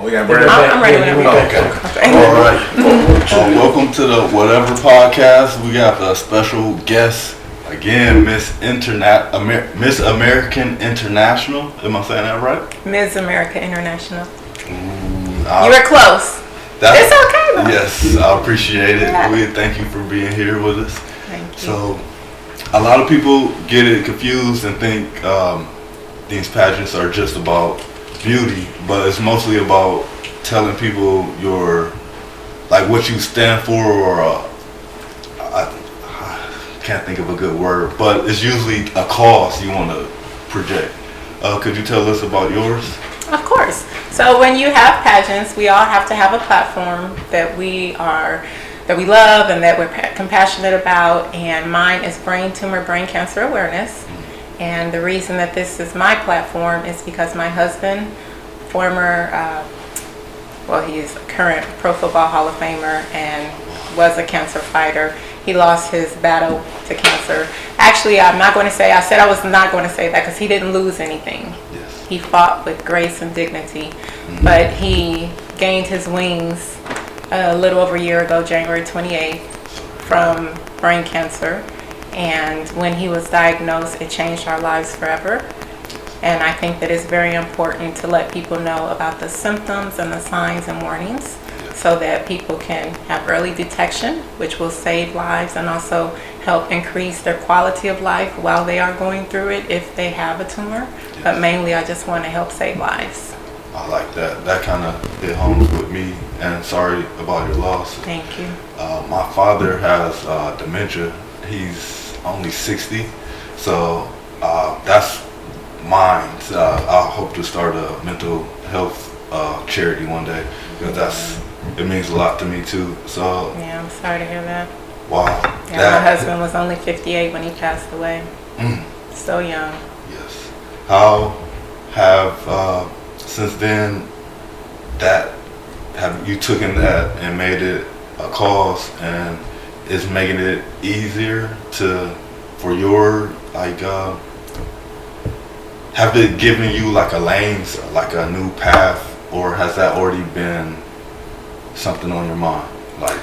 we got Brandon. I'm ready whenever you're ready. Okay. All right. Welcome to the Whatever Podcast. We got a special guest again, Miss American International. Am I saying that right? Ms.America International. You were close. It's okay though. Yes, I appreciate it. Yeah. We thank you for being here with us. Thank you. So, a lot of people get it confused and think these pageants are just about beauty, but it's mostly about telling people what you stand for, or I can't think of a good word, but it's usually a cause you want to project. Could you tell us about yours? Of course. So when you have pageants, we all have to have a platform that we love and that we're compassionate about. And mine is Brain Tumor, Brain Cancer Awareness. And the reason that this is my platform is because my husband, he is a current Pro Football Hall of Famer and was a cancer fighter. He lost his battle to cancer. Actually, I said I was not going to say that because he didn't lose anything. Yes. He fought with grace and dignity, but he gained his wings a little over a year ago, January 28th, from brain cancer. And when he was diagnosed, it changed our lives forever. And I think that it's very important to let people know about the symptoms and the signs and warnings so that people can have early detection, which will save lives and also help increase their quality of life while they are going through it if they have a tumor. Yes. But mainly I just want to help save lives. I like that. That kind of hit home with me, and sorry about your loss. Thank you. My father has dementia. He's only 60, so that's mine. I hope to start a mental health charity one day, because it means a lot to me too. So Yeah, I'm sorry to hear that. wow. Yeah, my husband was only 58 when he passed away. So young. Yes. How have since then have you taken that and made it a cause, and is making it easier for your have it given you like a lanes, like a new path, or has that already been something on your mind, like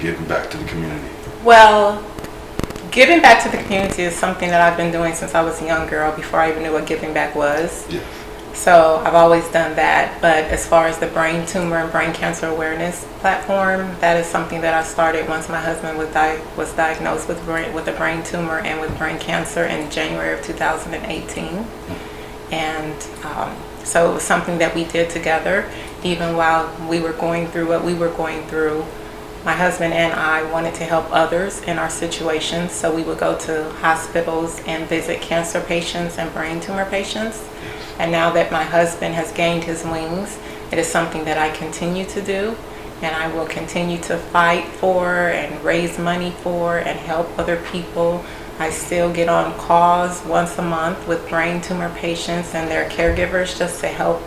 giving back to the community? Well, giving back to the community is something that I've been doing since I was a young girl, before I even knew what giving back was. Yes. So I've always done that. But as far as the Brain Tumor and Brain Cancer Awareness platform, that is something that I started once my husband was diagnosed with a brain tumor and with brain cancer in January of 2018. And so it was something that we did together. Even while we were going through what we were going through, my husband and I wanted to help others in our situation. So we would go to hospitals and visit cancer patients and brain tumor patients. And now that my husband has gained his wings, it is something that I continue to do. And I will continue to fight for and raise money for and help other people. I still get on calls once a month with brain tumor patients and their caregivers, just to help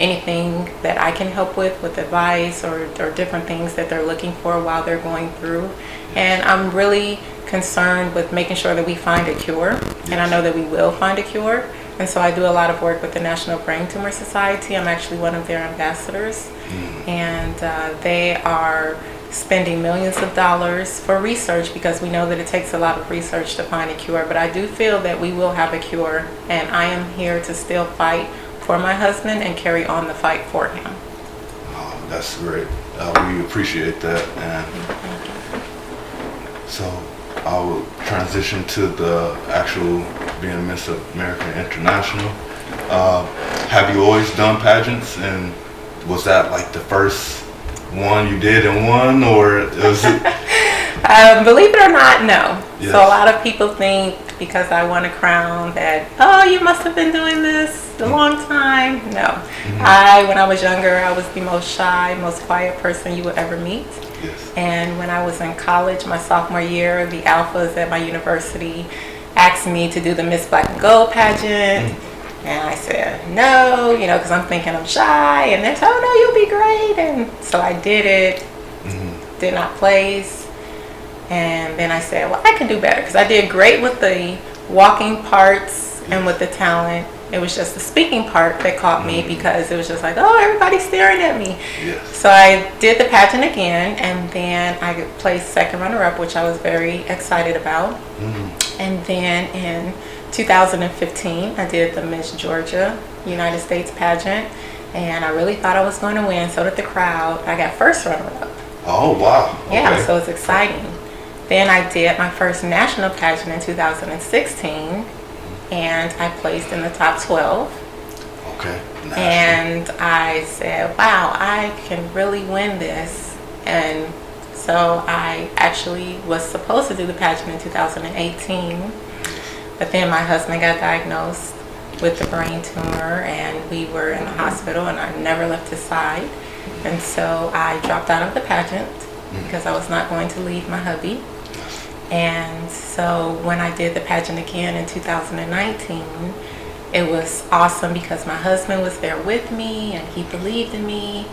anything that I can help with advice or different things that they're looking for while they're going through. And I'm really concerned with making sure that we find a cure. And I know that we will find a cure. And so I do a lot of work with the National Brain Tumor Society. I'm actually one of their ambassadors. And they are spending millions of dollars for research, because we know that it takes a lot of research to find a cure. But I do feel that we will have a cure, and I am here to still fight for my husband and carry on the fight for him. Oh, that's great. We appreciate that. And so I will transition to the actual being Miss America International. Have you always done pageants, and was that like the first one you did and won, or was it? Believe it or not, no. Yes. So a lot of people think because I won a crown that, oh, you must have been doing this a long time. No. When I was younger, I was the most shy, most quiet person you would ever meet. Yes. And when I was in college, my sophomore year, the alphas at my university asked me to do the Miss Black and Gold pageant. And I said, no, because I'm thinking I'm shy. And they said, oh, no, you'll be great. And so I did it, did not place. And then I said, well, I can do better, because I did great with the walking parts and with the talent. It was just the speaking part that caught me because it was just like, oh, everybody's staring at me. Yes. So I did the pageant again, and then I placed second runner-up, which I was very excited about. And then in 2015, I did the Miss Georgia United States pageant, and I really thought I was going to win. So did the crowd. I got first runner-up. Oh, wow. Okay. Yeah, so it's exciting. Then I did my first national pageant in 2016, and I placed in the top 12. Okay. National. And I said, wow, I can really win this. And so I actually was supposed to do the pageant in 2018, but then my husband got diagnosed with the brain tumor, and we were in the hospital, and I never left his side. And so I dropped out of the pageant because I was not going to leave my hubby. And so when I did the pageant again in 2019, it was awesome because my husband was there with me and he believed in me.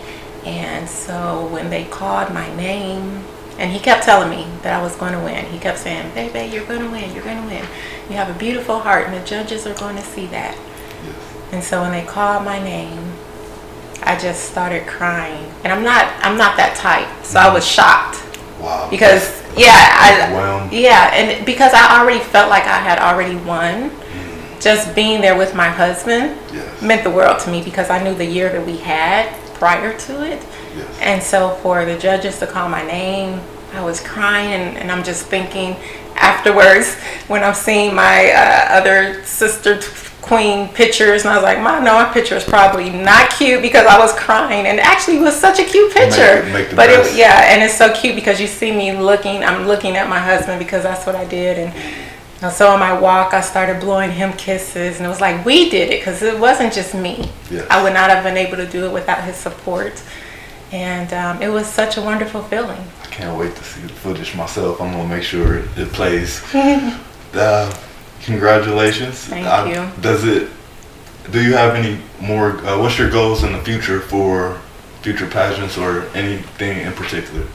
And so when they called my name, and he kept telling me that I was going to win. He kept saying, baby, you're going to win, you're going to win. You have a beautiful heart, and the judges are going to see that. Yes. And so when they called my name, I just started crying. And I'm not that type, so I was shocked. Wow. Because and because I already felt like I had already won. Just being there with my husband meant the world to me because I knew the year that we had prior to it. Yes. And so for the judges to call my name, I was crying, and I'm just thinking afterwards when I'm seeing my other sister queen pictures, and I was like, my picture is probably not cute because I was crying, and actually it was such a cute picture. But and it's so cute because you see me I'm looking at my husband because that's what I did. And so on my walk, I started blowing him kisses, and it was like we did it because it wasn't just me. Yes. I would not have been able to do it without his support, and it was such a wonderful feeling. I can't wait to see the footage myself. I'm gonna make sure it plays. Congratulations. Thank you. Do you have any more, what's your goals in the future for future pageants or anything in particular?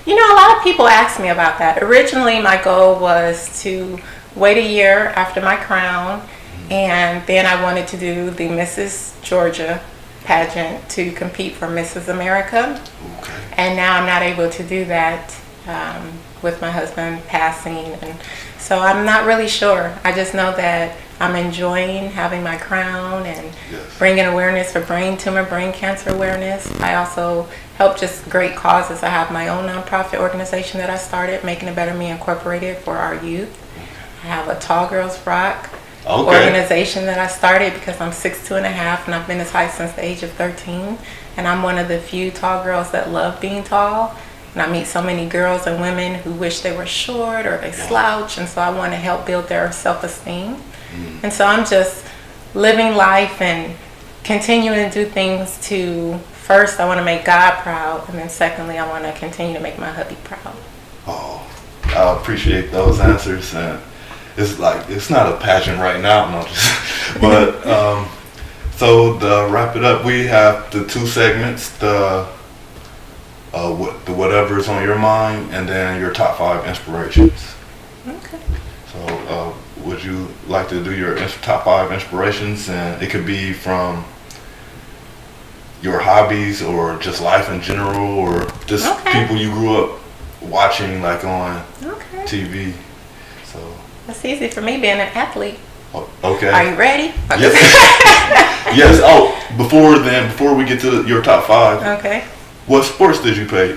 You know, a lot of people ask me about that. Originally, my goal was to wait a year after my crown, and then I wanted to do the Mrs. Georgia pageant to compete for Ms.America. Okay. And now I'm not able to do that with my husband passing, and so I'm not really sure. I just know that I'm enjoying having my crown and bringing awareness for brain tumor, brain cancer awareness. I also help just great causes. I have my own nonprofit organization that I started, Making a Better Me Incorporated, for our youth. I have a Tall Girls Rock organization that I started because I'm 6'2" and a half, and I've been this height since the age of 13. And I'm one of the few tall girls that love being tall. And I meet so many girls and women who wish they were short or they slouch, and so I want to help build their self-esteem. And so I'm just living life and continuing to do things to, first, I want to make God proud, and then secondly, I want to continue to make my hubby proud. Oh, I appreciate those answers. And it's like, it's not a pageant right now, no, but so to wrap it up, we have the two segments, the whatever's on your mind, and then your top 5 inspirations. Okay. So would you like to do your top 5 inspirations? And it could be from your hobbies or just life in general, or just people you grew up watching, like on TV. So that's easy for me, being an athlete. Okay. Are you ready? Yes. Yes. Oh, before we get to your top 5. Okay. What sports did you play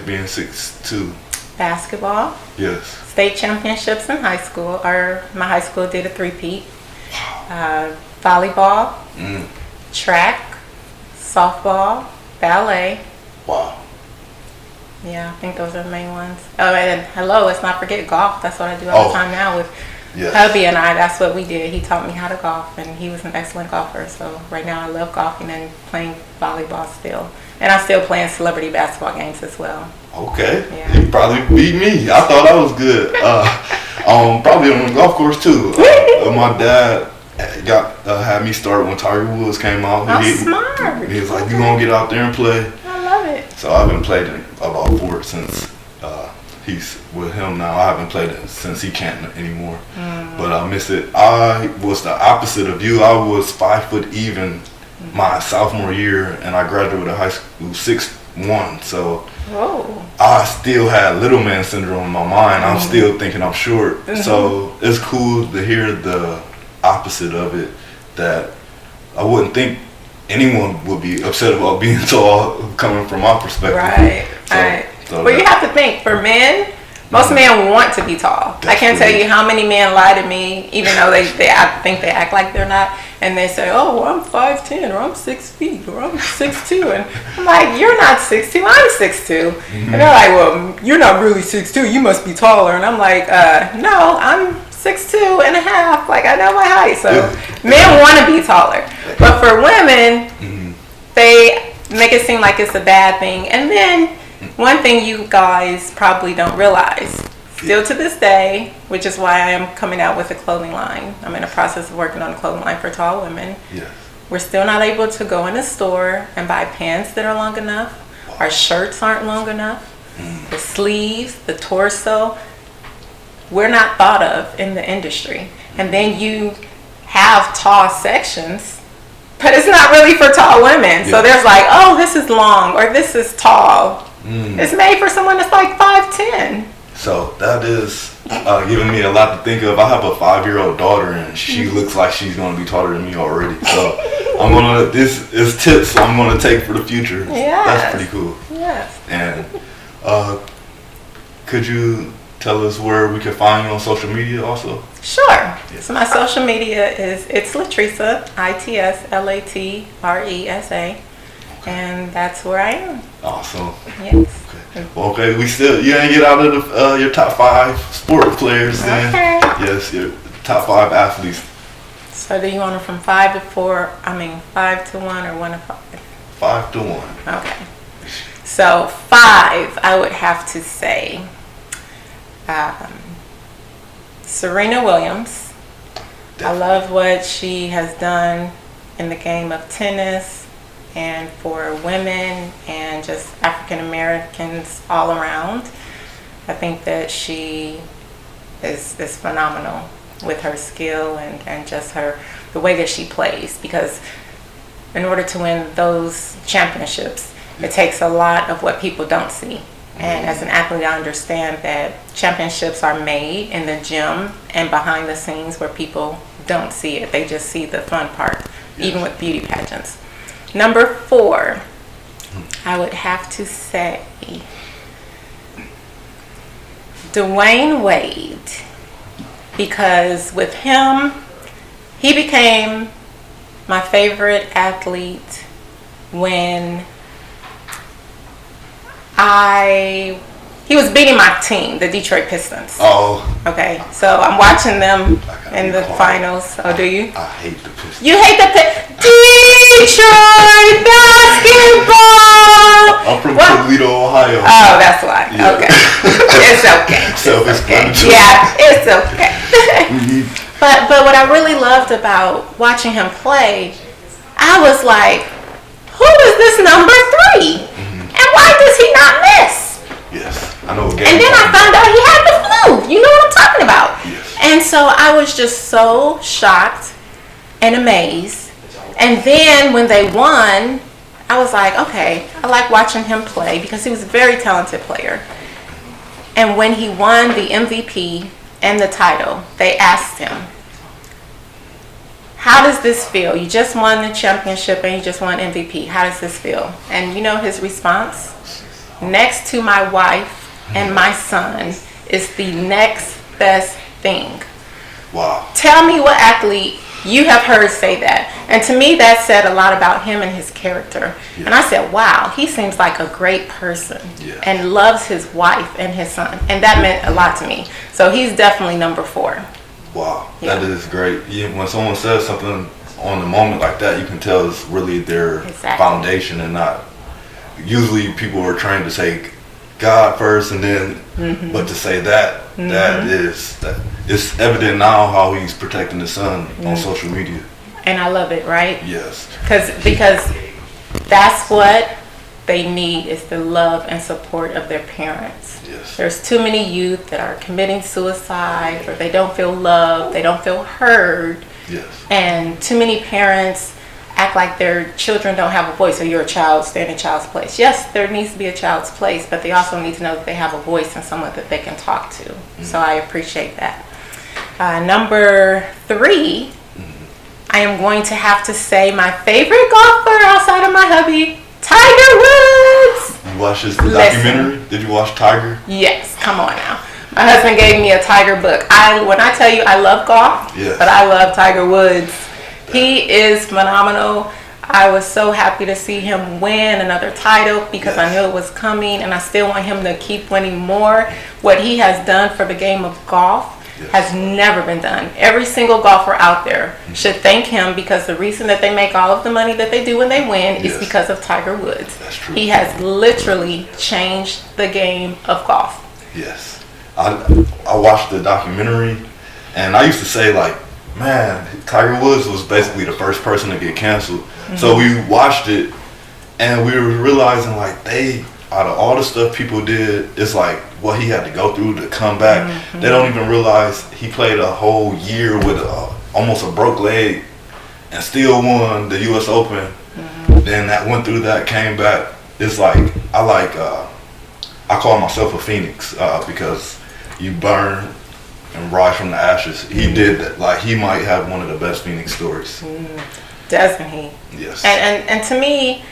being 6'2"? Basketball. Yes. State championships in high school, or my high school did a 3-peat. Volleyball, track, softball, ballet. Wow. Yeah, I think those are the main ones. Oh, and let's not forget golf. That's what I do all the time now with hubby and I. That's what we did. He taught me how to golf, and he was an excellent golfer. So right now I love golfing and playing volleyball still. And I'm still playing celebrity basketball games as well. Okay. Yeah. You probably beat me. I thought I was good. Probably on the golf course too. My dad had me start when Tiger Woods came out. Smart. He was like, "You gonna get out there and play?" I love it. So I've been playing about since he's with him now. I haven't played it since he can't anymore, but I miss it. I was the opposite of you. I was 5 foot even my sophomore year, and I graduated high school 6'1". So I still had little man syndrome in my mind. I'm still thinking I'm short. So it's cool to hear the opposite of it, that I wouldn't think anyone would be upset about being tall coming from my perspective. Right. Well, you have to think, for men, most men want to be tall. I can't tell you how many men lie to me, even though I think they act like they're not, and they say, oh, well, I'm 5'10", or I'm 6 feet, or I'm 6'2", and I'm like, you're not 6'2", I'm 6'2", and they're like, well, you're not really 6'2", you must be taller, and I'm like, no, I'm 6'2" and a half, like, I know my height. So men want to be taller, but for women, they make it seem like it's a bad thing. And then one thing you guys probably don't realize, still to this day, which is why I am coming out with a clothing line. I'm in the process of working on a clothing line for tall women. We're still not able to go in a store and buy pants that are long enough. Our shirts aren't long enough. The sleeves, the torso, we're not thought of in the industry. And then you have tall sections, but it's not really for tall women. So there's like, oh, this is long, or this is tall. It's made for someone that's like 5'10". So that is giving me a lot to think of. I have a 5-year-old daughter, and she looks like she's going to be taller than me already. So this is tips I'm going to take for the future. That's pretty cool. And could you tell us where we can find you on social media also? Sure. So my social media is LaTresa, ITSLATRESA, and that's where I am. Awesome. Yes. Okay. You ain't get out of your top 5 sport players then. Yes, your top 5 athletes. So do you want them from 5 to 4? I mean 5 to 1 or 1 to 5? 5 to 1. Okay. So 5, I would have to say Serena Williams. Definitely. I love what she has done in the game of tennis and for women and just African Americans all around. I think that she is phenomenal with her skill and just the way that she plays, because in order to win those championships, it takes a lot of what people don't see. And as an athlete, I understand that championships are made in the gym and behind the scenes where people don't see it. They just see the fun part, even with beauty pageants. Number 4, I would have to say Dwayne Wade, because with him, he became my favorite athlete when he was beating my team, the Detroit Pistons. Oh. Okay, so I'm watching them in the finals. Oh, do you? I hate the Pistons. You hate the Detroit basketball! I'm from Toledo, Ohio. Oh, that's why. Yeah. Okay. It's okay. Self-explanatory. Yeah, it's okay. But what I really loved about watching him play, I was like, who is this number 3? And why does he not miss? Yes, I know. And then I found out he had the flu. You know what I'm talking about? Yes. And so I was just so shocked and amazed. And then when they won, I was like, okay, I like watching him play because he was a very talented player. And when he won the MVP and the title, they asked him, how does this feel? You just won the championship and you just won MVP. How does this feel? And you know his response? Next to my wife and my son is the next best thing. Wow. Tell me what athlete you have heard say that. And to me, that said a lot about him and his character. Yeah. And I said, wow, he seems like a great person and loves his wife and his son. And that meant a lot to me. So he's definitely number 4. Wow, that is great. When someone says something on the moment like that, you can tell it's really their foundation and not. Usually people are trained to say God first and then, but to say that, it's evident now how he's protecting his son on social media. And I love it, right? Yes. Because that's what they need is the love and support of their parents. Yes. There's too many youth that are committing suicide, or they don't feel loved, they don't feel heard. Yes. And too many parents act like their children don't have a voice, or you're a child, stand in a child's place. Yes, there needs to be a child's place, but they also need to know that they have a voice and someone that they can talk to. So I appreciate that. Number 3, I am going to have to say my favorite golfer outside of my hubby, Tiger Woods. You watched this documentary? Did you watch Tiger? Yes, come on now. My husband gave me a Tiger book. When I tell you I love golf, Yes. but I love Tiger Woods. He is phenomenal. I was so happy to see him win another title because I knew it was coming, and I still want him to keep winning more. What he has done for the game of golf has never been done. Every single golfer out there should thank him, because the reason that they make all of the money that they do when they win is because of Tiger Woods. That's true. He has literally changed the game of golf. Yes. I watched the documentary, and I used to say, like, man, Tiger Woods was basically the first person to get canceled. So we watched it, and we were realizing, like, out of all the stuff people did, it's like what he had to go through to come back. They don't even realize he played a whole year with almost a broke leg and still won the U.S. Open. Then that went through that, came back. It's like, I call myself a phoenix because you burn and rise from the ashes. He did that. Like, he might have one of the best phoenix stories. Doesn't he? Yes. And to me,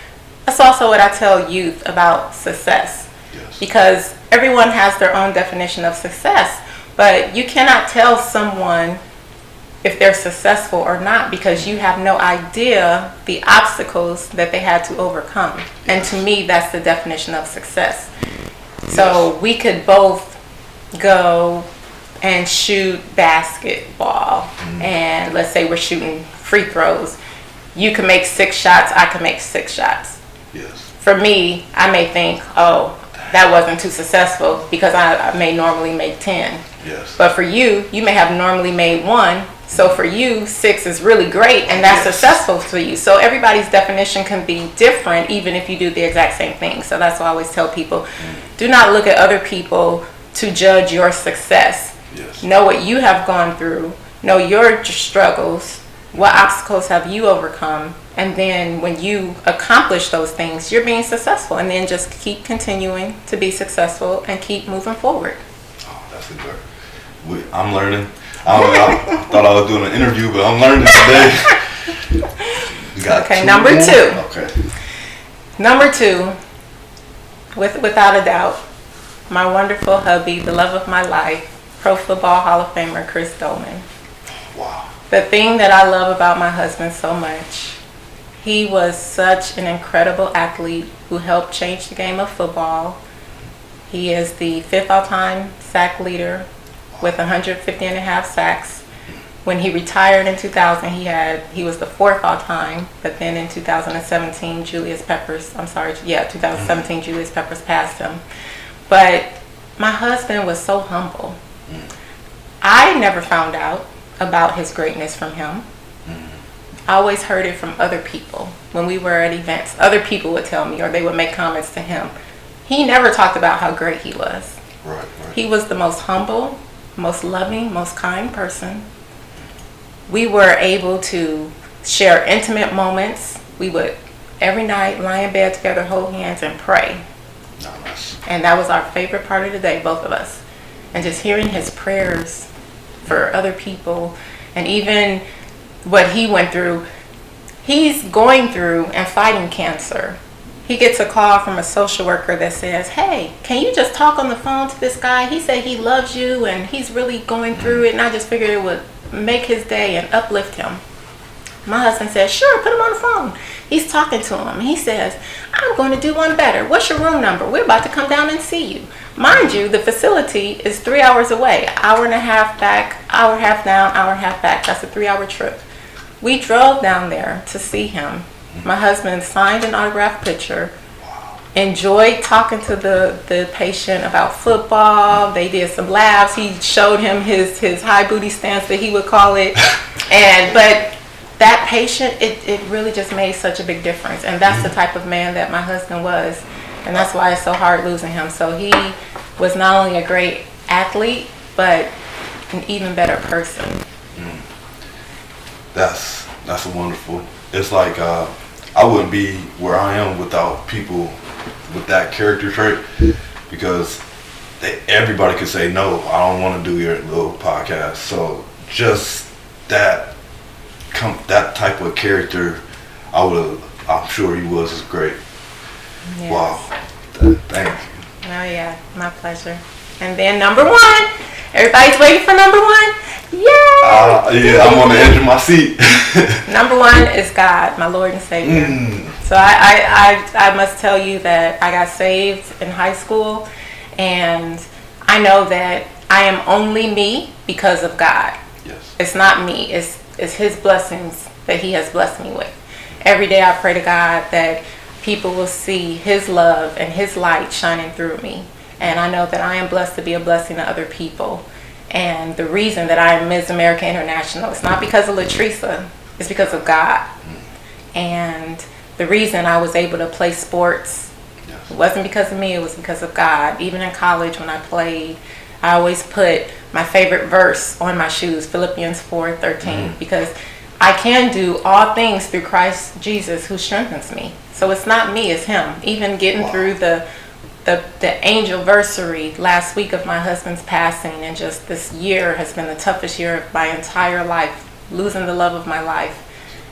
that's also what I tell youth about success. Yes. Because everyone has their own definition of success, but you cannot tell someone if they're successful or not, because you have no idea the obstacles that they had to overcome. And to me, that's the definition of success. So we could both go and shoot basketball, and let's say we're shooting free throws. You can make 6 shots, I can make 6 shots. Yes. For me, I may think, oh, that wasn't too successful because I may normally make 10. Yes. But for you, you may have normally made 1. So for you, 6 is really great, and that's successful for you. So everybody's definition can be different, even if you do the exact same thing. So that's why I always tell people, do not look at other people to judge your success. Yes. Know what you have gone through. Know your struggles. What obstacles have you overcome? And then when you accomplish those things, you're being successful. And then just keep continuing to be successul and keep moving forward. Oh, that's a good. I'm learning. I thought I was doing an interview, but I'm learning today. Okay, number 2. Okay. Number 2, without a doubt, my wonderful hubby, the love of my life, Pro Football Hall of Famer Chris Doleman. Wow. The thing that I love about my husband so much, he was such an incredible athlete who helped change the game of football. He is the 5th all-time sack leader with 150.5 sacks. When he retired in 2000, he was the 4th all-time, but then in 2017, Julius Peppers passed him. But my husband was so humble. I never found out about his greatness from him. I always heard it from other people. When we were at events, other people would tell me, or they would make comments to him. He never talked about how great he was. Right. He was the most humble, most loving, most kind person. We were able to share intimate moments. We would every night lie in bed together, hold hands, and pray. Nice. And that was our favorite part of the day, both of us. And just hearing his prayers for other people, and even what he went through. He's going through and fighting cancer. He gets a call from a social worker that says, hey, can you just talk on the phone to this guy? He said he loves you and he's really going through it, and I just figured it would make his day and uplift him. My husband says, sure, put him on the phone. He's talking to him. He says, I'm going to do one better. What's your room number? We're about to come down and see you. Mind you, the facility is 3 hours away. Hour and a half back, hour half down, hour half back. That's a 3-hour trip. We drove down there to see him. My husband signed an autographed picture, enjoyed talking to the patient about football. They did some laughs. He showed him his high booty stance that he would call it. But that patient, it really just made such a big difference. And that's the type of man that my husband was. And that's why it's so hard losing him. So he was not only a great athlete, but an even better person. That's wonderful. It's like I wouldn't be where I am without people with that character trait, because everybody could say, no, I don't want to do your little podcast. So just that type of character, I'm sure he was great. Yes. Wow. Thank you. Oh yeah, my pleasure. And then number one, everybody's waiting for number one. Yay! Yeah, I'm on the edge of my seat. Number one is God, my Lord and Savior. So I must tell you that I got saved in high school, and I know that I am only me because of God. Yes. It's not me. It's His blessings that He has blessed me with. Every day I pray to God that people will see His love and His light shining through me. And I know that I am blessed to be a blessing to other people. And the reason that I am Ms.America International, it's not because of LaTresa, it's because of God. And the reason I was able to play sports, it wasn't because of me, it was because of God. Even in college when I played, I always put my favorite verse on my shoes, Philippians 4:13, because I can do all things through Christ Jesus who strengthens me. So it's not me, it's Him. Even getting through the anniversary last week of my husband's passing, and just this year has been the toughest year of my entire life, losing the love of my life.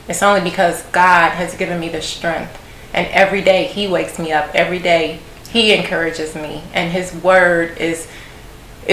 It's only because God has given me the strength, and every day He wakes me up, every day He encourages me, and His word is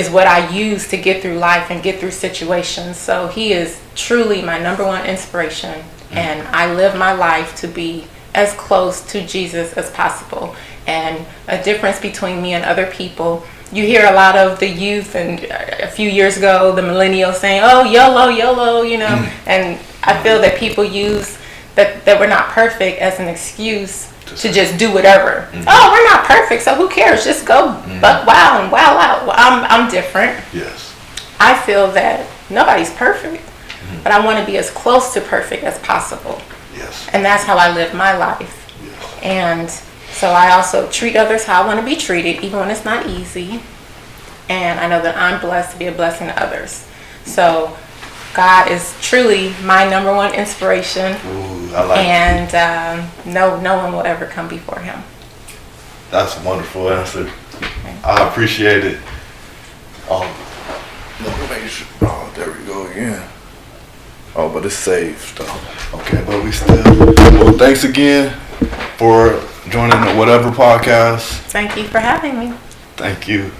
what I use to get through life and get through situations. So He is truly my number one inspiration, and I live my life to be as close to Jesus as possible. And a difference between me and other people, you hear a lot of the youth, and a few years ago the millennials saying, oh, YOLO, you know, and I feel that people use that we're not perfect as an excuse to just do whatever. Oh, we're not perfect, so who cares? Just go buck wild and wow out. Well, I'm different. Yes. I feel that nobody's perfect, but I want to be as close to perfect as possible. Yes. And that's how I live my life. Yes. And so I also treat others how I want to be treated, even when it's not easy. And I know that I'm blessed to be a blessing to others. So God is truly my number one inspiration. Ooh, I like it. And no one will ever come before Him. That's a wonderful answer. I appreciate it. Let me make sure. Oh, there we go again. Oh, but it's saved though. Okay, but we still. Well, thanks again for joining the Whatever podcast. Thank you for having me. Thank you.